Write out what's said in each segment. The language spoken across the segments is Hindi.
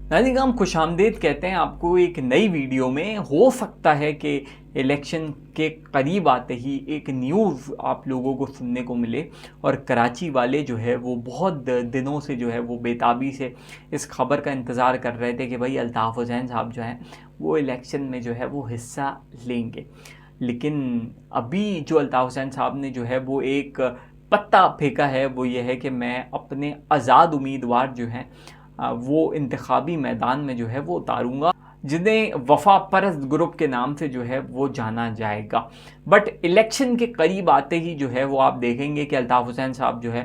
नाज़रीन, हम खुशामदीद कहते हैं आपको एक नई वीडियो में। हो सकता है कि इलेक्शन के करीब आते ही एक न्यूज़ आप लोगों को सुनने को मिले और कराची वाले जो है वो बहुत दिनों से जो है वो बेताबी से इस खबर का इंतज़ार कर रहे थे कि भाई अल्ताफ़ हुसैन साहब जो हैं वो इलेक्शन में जो है वो हिस्सा लेंगे। लेकिन अभी जो अल्ताफ़ हुसैन साहब ने जो है वो एक पत्ता फेंका है, वो ये है कि मैं अपने आज़ाद उम्मीदवार जो हैं वो इंतखाबी मैदान में जो है वो उतारूंगा, जिन्हें वफा परस्त ग्रुप के नाम से जो है वो जाना जाएगा। बट इलेक्शन के करीब आते ही जो है वो आप देखेंगे कि अल्ताफ़ हुसैन साहब जो है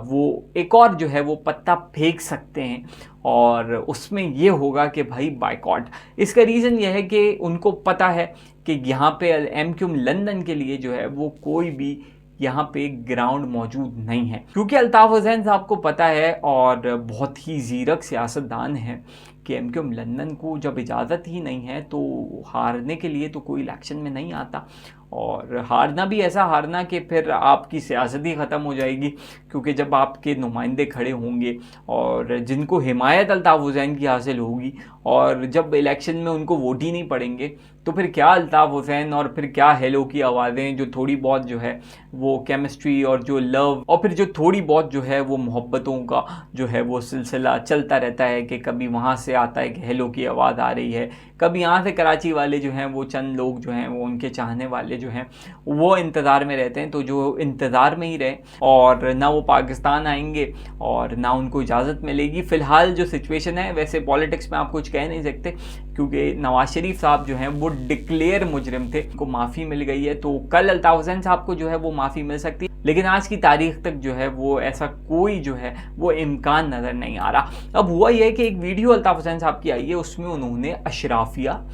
वो एक और जो है वो पत्ता फेंक सकते हैं और उसमें ये होगा कि भाई बाइकॉट। इसका रीज़न यह है कि उनको पता है कि यहाँ पे MQM लंदन के लिए जो है वो कोई भी यहाँ पे ग्राउंड मौजूद नहीं है, क्योंकि अल्ताफ़ हुसैन साहब को पता है और बहुत ही ज़ीरक सियासतदान है कि MQM लंदन को जब इजाज़त ही नहीं है तो हारने के लिए तो कोई इलेक्शन में नहीं आता, और हारना भी ऐसा हारना कि फिर आपकी सियासत ही ख़त्म हो जाएगी। क्योंकि जब आपके नुमाइंदे खड़े होंगे और जिनको हिमायत अल्ताफ़ हुसैन की हासिल होगी और जब इलेक्शन में उनको वोट ही नहीं पड़ेंगे, तो फिर क्या अल्ताफ़ हुसैन और फिर क्या हेलो की आवाज़ें, जो थोड़ी बहुत जो है वो केमिस्ट्री और जो लव और फिर जो थोड़ी बहुत जो है वो मोहब्बतों का जो है वो सिलसिला चलता रहता है कि कभी वहाँ से आता है कि हेलो की आवाज़ आ रही है, कभी यहाँ से कराची वाले जो हैं वो चंद लोग जो हैं वो उनके चाहने वाले जो हैं वो इंतज़ार में रहते हैं। तो जो इंतज़ार में ही रहे और ना वो पाकिस्तान आएंगे और ना उनको इजाज़त मिलेगी। फ़िलहाल जो सिचुएशन है, वैसे पॉलिटिक्स में आप कुछ कह नहीं सकते क्योंकि नवाज शरीफ साहब जो हैं वो डिक्लेयर मुजरिम थे, उनको माफ़ी मिल गई है। तो कल अल्ताफ़ हुसैन साहब को जो है वो माफ़ी मिल सकती है, लेकिन आज की तारीख तक जो है वो ऐसा कोई जो है वो इम्कान नज़र नहीं आ रहा। अब हुआ यह है कि एक वीडियो अल्ताफ़ हुसैन साहब की आई है, उसमें उन्होंने अशराफिया,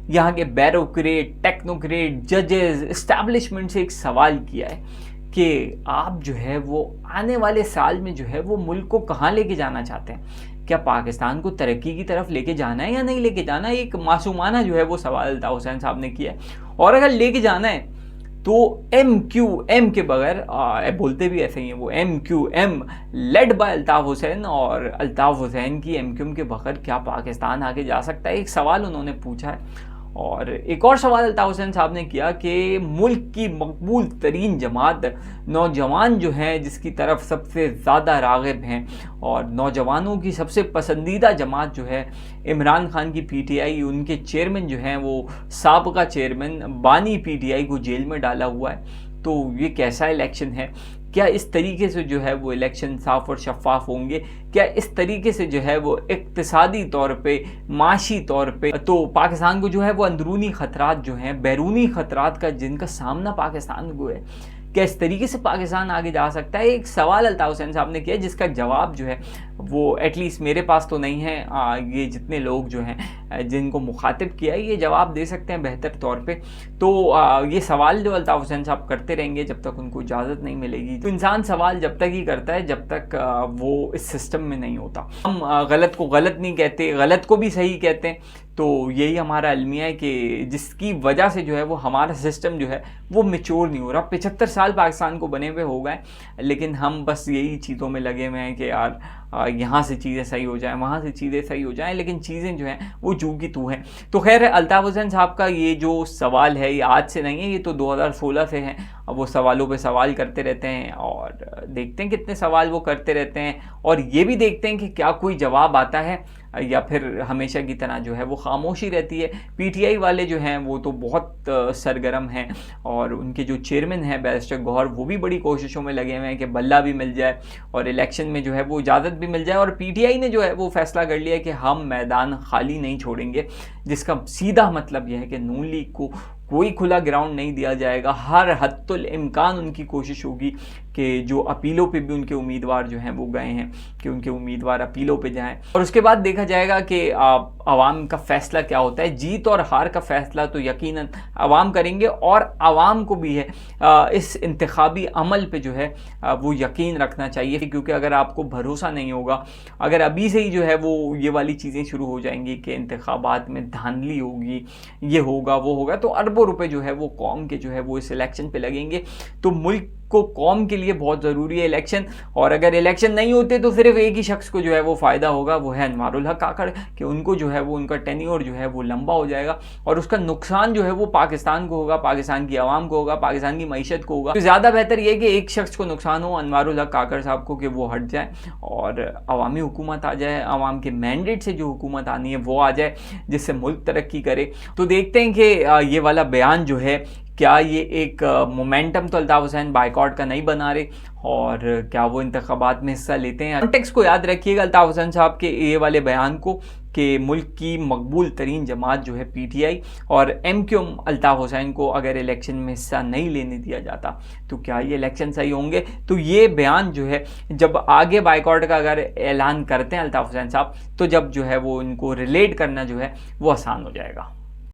यहाँ के बैरोक्रेट, टेक्नोक्रेट, जजेस, इस्टेब्लिशमेंट से एक सवाल किया है कि आप जो है वो आने वाले साल में जो है वो मुल्क को कहाँ लेके जाना चाहते हैं, क्या पाकिस्तान को तरक्की की तरफ लेके जाना है या नहीं लेके जाना है। एक मासूमाना जो है वो सवाल अल्ताफ़ हुसैन साहब ने किया है, और अगर लेके जाना है तो MQM के बगैर, बोलते भी ऐसे ही हैं वो, MQM led by Altaf Hussain, और अल्ताफ़ हुसैन की MQM के बगैर क्या पाकिस्तान आगे जा सकता है, एक सवाल उन्होंने पूछा है। और एक और सवाल अल्ताफ़ हुसैन साहब ने किया कि मुल्क की मकबूल तरीन जमात, नौजवान जो हैं जिसकी तरफ सबसे ज़्यादा राग़िब हैं और नौजवानों की सबसे पसंदीदा जमात जो है इमरान खान की PTI, उनके चेयरमैन जो हैं वो साबका चेयरमैन बानी PTI को जेल में डाला हुआ है। तो ये कैसा इलेक्शन है? क्या इस तरीके से जो है वो इलेक्शन साफ़ और शफ़ाफ़ होंगे? क्या इस तरीके से जो है वो इक़्तिसादी तौर पे, माशी तौर पे तो पाकिस्तान को जो है वो अंदरूनी ख़तरात जो हैं, बैरूनी ख़तरात का जिनका सामना पाकिस्तान को है, क्या इस तरीके से पाकिस्तान आगे जा सकता है? एक सवाल अल्ताफ़ हुसैन साहब ने किया जिसका जवाब जो है वो एटलीस्ट मेरे पास तो नहीं है। ये जितने लोग जो हैं जिनको मुखातिब किया है ये जवाब दे सकते हैं बेहतर तौर पे। तो ये सवाल जो अल्ताफ़ हुसैन साहब करते रहेंगे जब तक उनको इजाज़त नहीं मिलेगी। तो इंसान सवाल जब तक ही करता है जब तक वो इस सिस्टम में नहीं होता। हम गलत को गलत नहीं कहते, गलत को भी सही कहते हैं। तो यही हमारा अलमिया है कि जिसकी वजह से जो है वो हमारा सिस्टम जो है वो मैच्योर नहीं हो रहा। 75 साल पाकिस्तान को बने हुए हो गए, लेकिन हम बस यही चीज़ों में लगे हुए हैं कि यार यहाँ से चीज़ें सही हो जाएं, वहाँ से चीज़ें सही हो जाएं, लेकिन चीज़ें जो हैं वो जू की तू हैं। तो खैर, अल्ताफ़ हुसैन साहब का ये जो सवाल है ये आज से नहीं है, ये तो 2016 से है। अब वो सवालों पे सवाल करते रहते हैं और देखते हैं कितने सवाल वो करते रहते हैं, और ये भी देखते हैं कि क्या कोई जवाब आता है या फिर हमेशा की तरह जो है वो खामोशी रहती है। PTI वाले जो हैं वो तो बहुत सरगर्म हैं, और उनके जो चेयरमैन हैं बैरिस्टर गौहर, वो भी बड़ी कोशिशों में लगे हुए हैं कि बल्ला भी मिल जाए और इलेक्शन में जो है वो इजाज़त भी मिल जाए। और PTI ने जो है वो फैसला कर लिया कि हम मैदान खाली नहीं छोड़ेंगे, जिसका सीधा मतलब यह है कि नून लीग को कोई खुला ग्राउंड नहीं दिया जाएगा। हर हद्दुल इम्कान उनकी कोशिश होगी कि जो अपीलों पे भी उनके उम्मीदवार जो हैं वो गए हैं कि उनके उम्मीदवार अपीलों पे जाएं, और उसके बाद देखा जाएगा कि आवाम का फ़ैसला क्या होता है। जीत और हार का फ़ैसला तो यकीनन आवाम करेंगे, और आवाम को भी है इस इंतखाबी अमल पे जो है वो यकीन रखना चाहिए, क्योंकि अगर आपको भरोसा नहीं होगा, अगर अभी से ही जो है वो ये वाली चीज़ें शुरू हो जाएंगी कि इंतखाबात में धांधली होगी, ये होगा वो होगा, तो अरबों रुपए जो है वो कौम के जो है वो इस इलेक्शन पे लगेंगे। तो मुल्क को कौम के लिए बहुत ज़रूरी है इलेक्शन, और अगर इलेक्शन नहीं होते तो सिर्फ एक ही शख्स को जो है वो फ़ायदा होगा, वो है अनवारुल हक काकड़, कि उनको जो है वो उनका टेन्योर जो है वो लंबा हो जाएगा और उसका नुकसान जो है वो पाकिस्तान को होगा, पाकिस्तान की आवाम को होगा, पाकिस्तान की मईशत को होगा। तो ज़्यादा बेहतर ये कि एक शख्स को नुकसान हो, अनवारुल हक काकड़ साहब को, कि वो हट जाए और अवामी हुकूमत आ जाए, आवाम के मैंडेट से जो हुकूमत आनी है वो आ जाए, जिससे मुल्क तरक्की करे। तो देखते हैं कि ये वाला बयान जो है क्या ये एक मोमेंटम तो अल्ताफ़ हुसैन बाइकआउट का नहीं बना रहे, और क्या वो इंतखाबात में हिस्सा लेते हैं। कॉन्टेक्स्ट को याद रखिएगा अल्ताफ़ हुसैन साहब के ये वाले बयान को, कि मुल्क की मकबूल तरीन जमात जो है PTI और MQ अल्ताफ़ हुसैन को अगर इलेक्शन में हिस्सा नहीं लेने दिया जाता तो क्या ये इलेक्शन सही होंगे। तो ये बयान जो है जब आगे बाइकआउट का अगर ऐलान करते हैं अल्ताफ़ हुसैन साहब, तो जब जो है वो इनको रिलेट करना जो है वो आसान हो जाएगा।